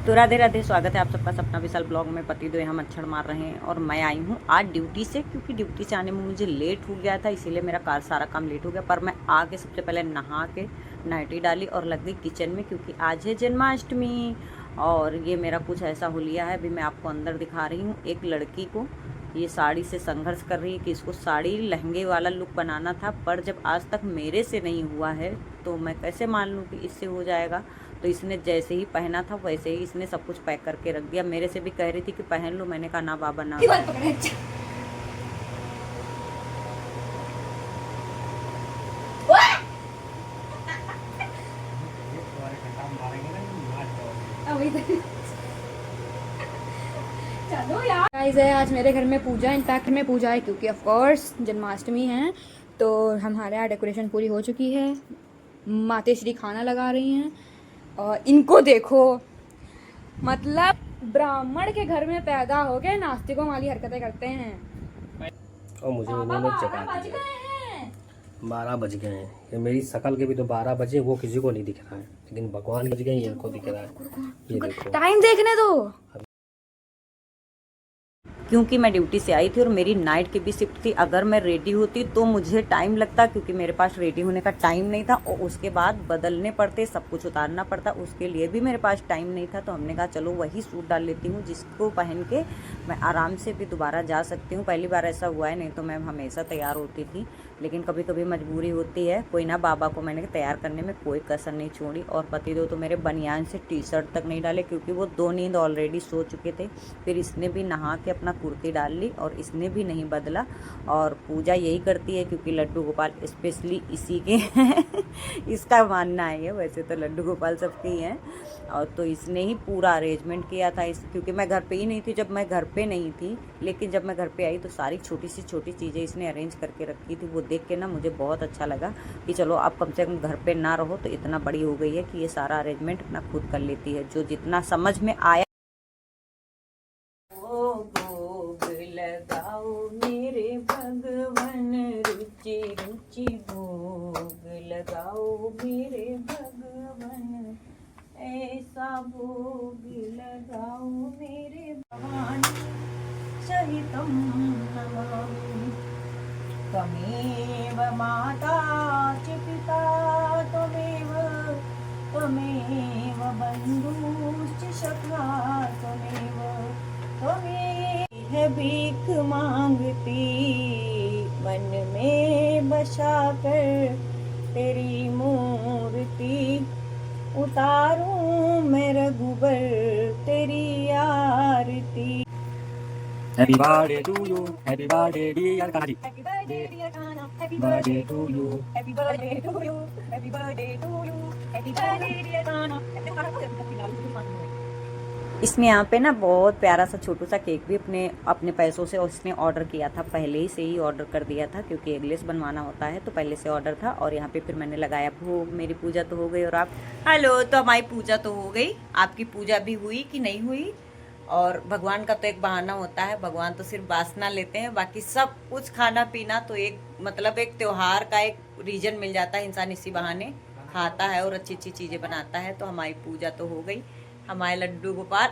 तो राधे राधे, स्वागत है आप सबका सपना विशाल ब्लॉग में। पति दो यहाँ मच्छर मार रहे हैं और मैं आई हूँ आज ड्यूटी से, क्योंकि ड्यूटी से आने में मुझे लेट हो गया था, इसीलिए मेरा सारा काम लेट हो गया। पर मैं आके सबसे पहले नहा के नाइटी डाली और लग गई किचन में, क्योंकि आज है जन्माष्टमी। और ये मेरा कुछ ऐसा हुलिया है, अभी मैं आपको अंदर दिखा रही हूँ। एक लड़की को ये साड़ी से संघर्ष कर रही है कि इसको साड़ी लहंगे वाला लुक बनाना था, पर जब आज तक मेरे से नहीं हुआ है तो मैं कैसे मान लूँ कि इससे हो जाएगा। तो इसने जैसे ही पहना था वैसे ही इसने सब कुछ पैक करके रख दिया। मेरे से भी कह रही थी कि पहन लो, मैंने कहा ना बाबा ना। चलो यार गाइस, है आज मेरे घर में पूजा। इनफैक्ट में पूजा है क्योंकि ऑफ कोर्स जन्माष्टमी है। तो हमारे यहाँ डेकोरेशन पूरी हो चुकी है। माते श्री खाना लगा रही हैं और इनको देखो, मतलब ब्राह्मण के घर में पैदा हो गए नास्तिकों वाली हरकतें करते हैं। और मुझे उन्होंने जगा दिया। 12 बज गए हैं। ये मेरी शकल के भी तो 12 बजे, वो किसी को नहीं दिख रहा है, लेकिन भगवान बज गए इनको दिख रहा है। ये देखो, टाइम देखने दो। क्योंकि मैं ड्यूटी से आई थी और मेरी नाइट की भी शिफ्ट थी। अगर मैं रेडी होती तो मुझे टाइम लगता, क्योंकि मेरे पास रेडी होने का टाइम नहीं था और उसके बाद बदलने पड़ते, सब कुछ उतारना पड़ता, उसके लिए भी मेरे पास टाइम नहीं था। तो हमने कहा चलो वही सूट डाल लेती हूँ जिसको पहन के मैं आराम से भी दोबारा जा सकती हूँ। पहली बार ऐसा हुआ है, नहीं तो मैं हमेशा तैयार होती थी, लेकिन कभी कभी मजबूरी होती है। कोई ना, बाबा को मैंने तैयार करने में कोई कसर नहीं छोड़ी। और पति दो तो मेरे बनियान से टी शर्ट तक नहीं डाले, क्योंकि वो 2 नींद ऑलरेडी सो चुके थे। फिर इसने भी नहा के अपना कुर्ती डाल ली और इसने भी नहीं बदला। और पूजा यही करती है क्योंकि लड्डू गोपाल स्पेशली इसी के इसका मानना है ये, वैसे तो लड्डू गोपाल सबके ही हैं। और तो इसने ही पूरा अरेंजमेंट किया था क्योंकि मैं घर पे ही नहीं थी जब मैं घर पे नहीं थी, लेकिन जब मैं घर पे आई तो सारी छोटी सी छोटी चीज़ें इसने अरेंज करके रखी थी। वो देख के ना मुझे बहुत अच्छा लगा कि चलो आप कम से कम घर पे ना रहो तो इतना बड़ी हो गई है कि ये सारा अरेंजमेंट अपना खुद कर लेती है, जो जितना समझ में आया। लगाओ मेरे भगवान, रुचि रुचि भोग लगाओ मेरे भगवान, ऐसा भोग लगाओ मेरे भगवान, सहितम नमामि। त्वमेव माता च पिता त्वमेव बन्धुश्च सखा त्वमेव है भीख मांगती मन में बसा कर तेरी मूर्ति, उतारूं मैं रघुबर तेरी आरती। Happy birthday to you, happy birthday dear Kana ji, happy birthday dear Kana, happy birthday to you, happy birthday to you, happy birthday to you, happy birthday dear Kana. इसने यहाँ पे ना बहुत प्यारा सा छोटू सा केक भी अपने पैसों से उसने ऑर्डर किया था, पहले ही से ही ऑर्डर कर दिया था, क्योंकि एगलेस बनवाना होता है तो पहले से ऑर्डर था। और यहाँ पे फिर मैंने लगाया भोग। मेरी पूजा तो हो गई और आप हेलो, तो हमारी पूजा तो हो गई, आपकी पूजा भी हुई कि नहीं हुई? और भगवान का तो एक बहाना होता है, भगवान तो सिर्फ वासना लेते हैं, बाकी सब कुछ खाना पीना तो एक मतलब एक त्योहार का एक रीजन मिल जाता है। इंसान इसी बहाने खाता है और अच्छी अच्छी चीज़ें बनाता है। तो हमारी पूजा तो हो गई, हमारे लड्डू गोपाल